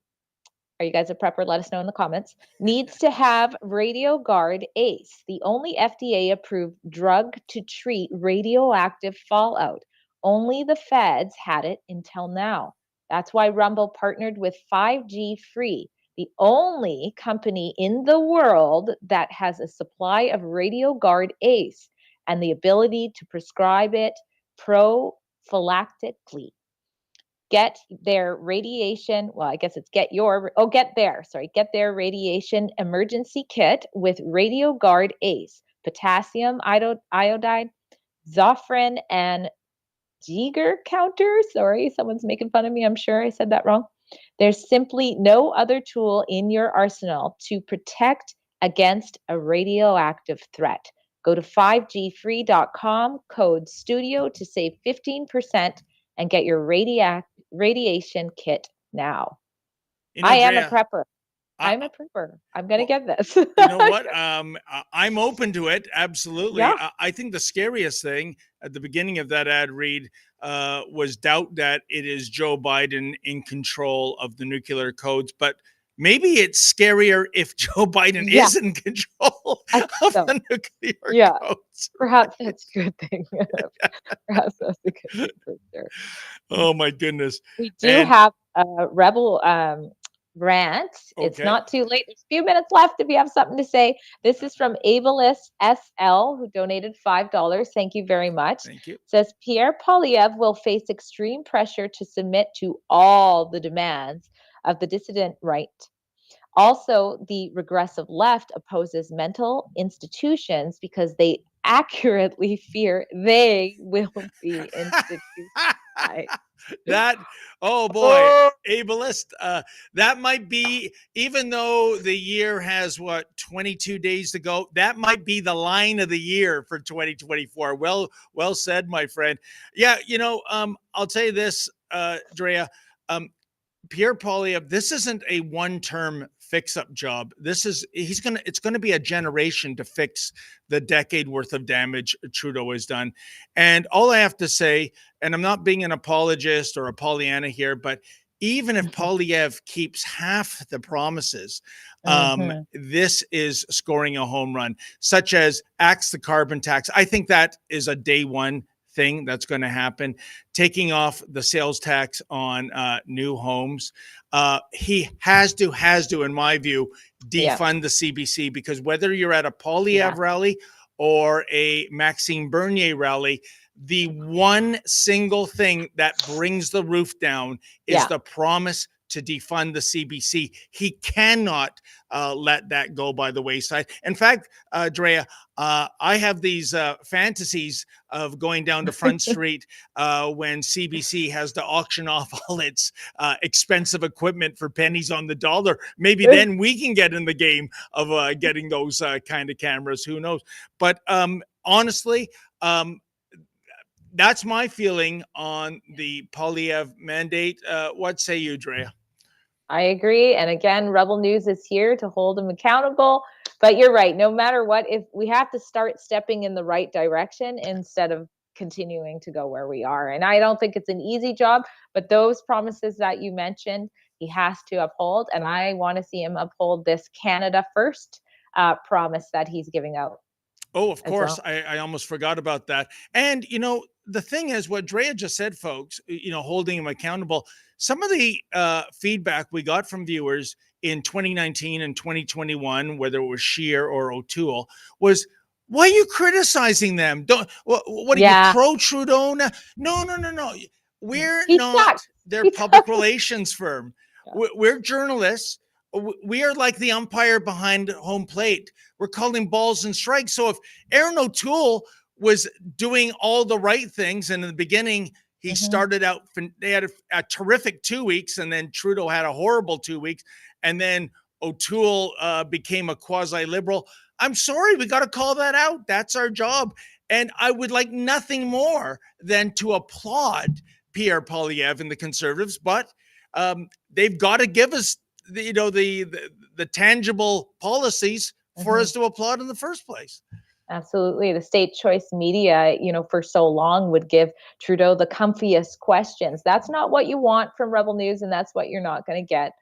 are you guys a prepper? Let us know in the comments. Needs to have Radio Guard ACE, the only FDA approved drug to treat radioactive fallout. Only the feds had it until now. That's why Rumble partnered with 5G Free, the only company in the world that has a supply of Radio Guard ACE and the ability to prescribe it prophylactically. Get their radiation, well, I guess it's get their radiation emergency kit with Radio Guard ACE, potassium iodide, Zofran, and Geiger counter. Sorry, someone's making fun of me. I'm sure I said that wrong. There's simply no other tool in your arsenal to protect against a radioactive threat. Go to 5gfree.com, code STUDIO to save 15% and get your radiation kit now. I am a prepper. I'm a prepper. I'm going to get this. You know what? I'm open to it. Absolutely. Yeah. I think the scariest thing at the beginning of that ad read was doubt that it is Joe Biden in control of the nuclear codes. But maybe it's scarier if Joe Biden is in control of the nuclear codes. Perhaps that's a good thing. Perhaps that's a good thing for sure. Oh, my goodness. We do have a Rebel rant. It's Okay. not too late. There's a few minutes left if you have something to say. This is from Ableist SL, who donated $5. Thank you very much. Thank you. It says Pierre Poilievre will face extreme pressure to submit to all the demands of the dissident right. Also, the regressive left opposes mental institutions because they accurately fear they will be institutionalized. Oh boy, ableist. That might be, even though the year has 22 days to go, that might be the line of the year for 2024. Well said, my friend. Yeah, I'll tell you this, Drea. Pierre Poilievre, this isn't a one-term fix-up job. It's gonna be a generation to fix the decade worth of damage Trudeau has done. And all I have to say, and I'm not being an apologist or a Pollyanna here, but even if Poilievre keeps half the promises, this is scoring a home run, such as axe the carbon tax. I think that is a day one thing that's going to happen. Taking off the sales tax on new homes. He has to, in my view, defund the CBC, because whether you're at a Poilievre rally or a Maxime Bernier rally, the one single thing that brings the roof down is the promise to defund the CBC. He cannot let that go by the wayside. In fact, Drea, I have these fantasies of going down to Front Street when CBC has to auction off all its expensive equipment for pennies on the dollar. Maybe then we can get in the game of getting those kind of cameras. Who knows? But honestly, that's my feeling on the Poilievre mandate. What say you, Drea? I agree. And again, Rebel News is here to hold him accountable. But you're right. No matter what, if we have to start stepping in the right direction instead of continuing to go where we are. And I don't think it's an easy job, but those promises that you mentioned, he has to uphold. And I want to see him uphold this Canada First promise that he's giving out. Oh, of course. Well. I almost forgot about that. And, the thing is, what Drea just said, folks, holding him accountable. Some of the feedback we got from viewers in 2019 and 2021, whether it was Scheer or O'Toole, was, why are you criticizing them? What are you, pro-Trudeau? No. We're not their public relations firm. We're journalists. We are like the umpire behind home plate. We're calling balls and strikes. So if Aaron O'Toole was doing all the right things, and in the beginning he started out, they had a terrific 2 weeks, and then Trudeau had a horrible 2 weeks, and then O'Toole became a quasi-liberal. I'm sorry, we got to call that out. That's our job. And I would like nothing more than to applaud Pierre Poilievre and the Conservatives, but they've got to give us the tangible policies for us to applaud in the first place. Absolutely. The state choice media, for so long would give Trudeau the comfiest questions. That's not what you want from Rebel News, and that's what you're not going to get.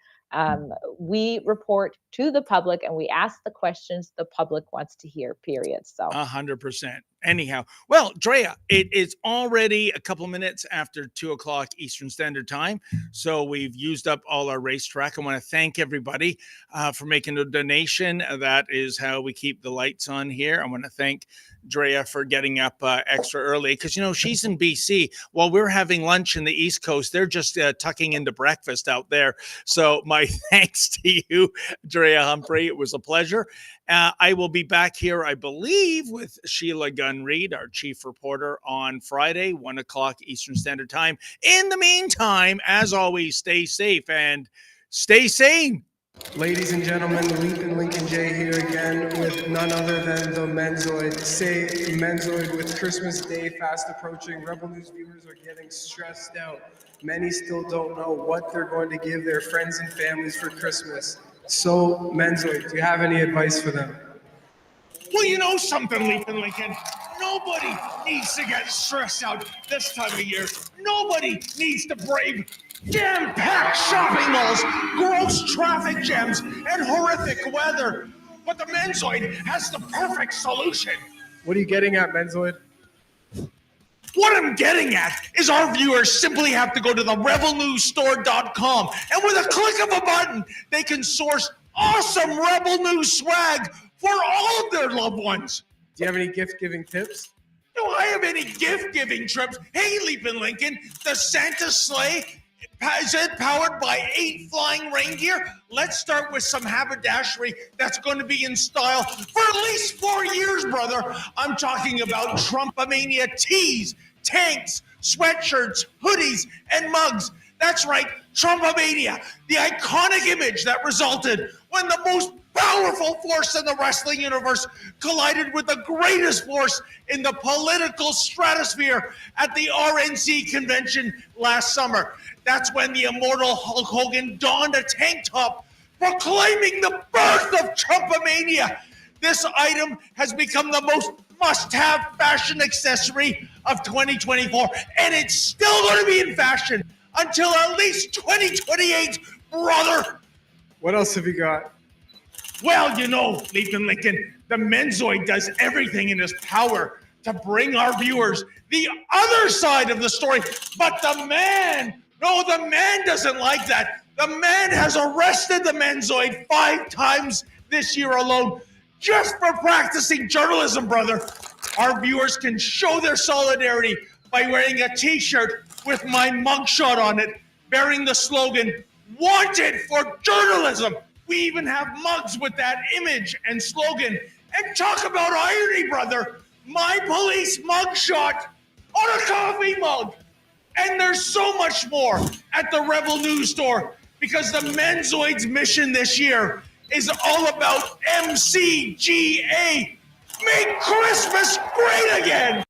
We report to the public and we ask the questions the public wants to hear, period. So 100%. Anyhow, well, Drea, it is already a couple minutes after 2:00 Eastern Standard Time. So we've used up all our racetrack. I want to thank everybody for making a donation. That is how we keep the lights on here. I want to thank Drea for getting up extra early because, she's in BC. While we're having lunch in the East Coast, they're just tucking into breakfast out there. So my thanks to you, Drea Humphrey. It was a pleasure. I will be back here, I believe, with Sheila Gunn-Reid, our chief reporter, on Friday, 1:00 Eastern Standard Time. In the meantime, as always, stay safe and stay sane. Ladies and gentlemen, Leapin' Lincoln J here again with none other than the Menzoid. Say Menzoid with Christmas Day fast approaching. Rebel News viewers are getting stressed out. Many still don't know what they're going to give their friends and families for Christmas. So, Menzoid, do you have any advice for them? Well, you know something, Leapin' Lincoln. Nobody needs to get stressed out this time of year. Nobody needs to brave jam-packed shopping malls, gross traffic jams, and horrific weather. But the Menzoid has the perfect solution. What are you getting at, Menzoid? What I'm getting at is our viewers simply have to go to the rebelnewsstore.com, and with a click of a button, they can source awesome Rebel News swag for all of their loved ones. Do you have any gift-giving tips? Do I have any gift-giving trips? Hey, Leapin' Lincoln, the Santa sleigh, is it powered by 8 flying reindeer? Let's start with some haberdashery that's going to be in style for at least 4 years, brother. I'm talking about Trumpomania tees, tanks, sweatshirts, hoodies, and mugs. That's right, Trumpomania, the iconic image that resulted when the most powerful force in the wrestling universe collided with the greatest force in the political stratosphere at the RNC convention last summer. That's when the immortal Hulk Hogan donned a tank top, proclaiming the birth of Trumpomania. This item has become the most must-have fashion accessory of 2024, and it's still going to be in fashion until at least 2028, brother. What else have you got? Well, Leapin' Lincoln, the Menzoid does everything in his power to bring our viewers the other side of the story. But the man doesn't like that. The man has arrested the Menzoid 5 times this year alone just for practicing journalism, brother. Our viewers can show their solidarity by wearing a t-shirt with my mugshot on it, bearing the slogan, "Wanted for Journalism." We even have mugs with that image and slogan. And talk about irony, brother. My police mugshot on a coffee mug. And there's so much more at the Rebel News Store because the Menzoid's mission this year is all about MCGA. Make Christmas great again.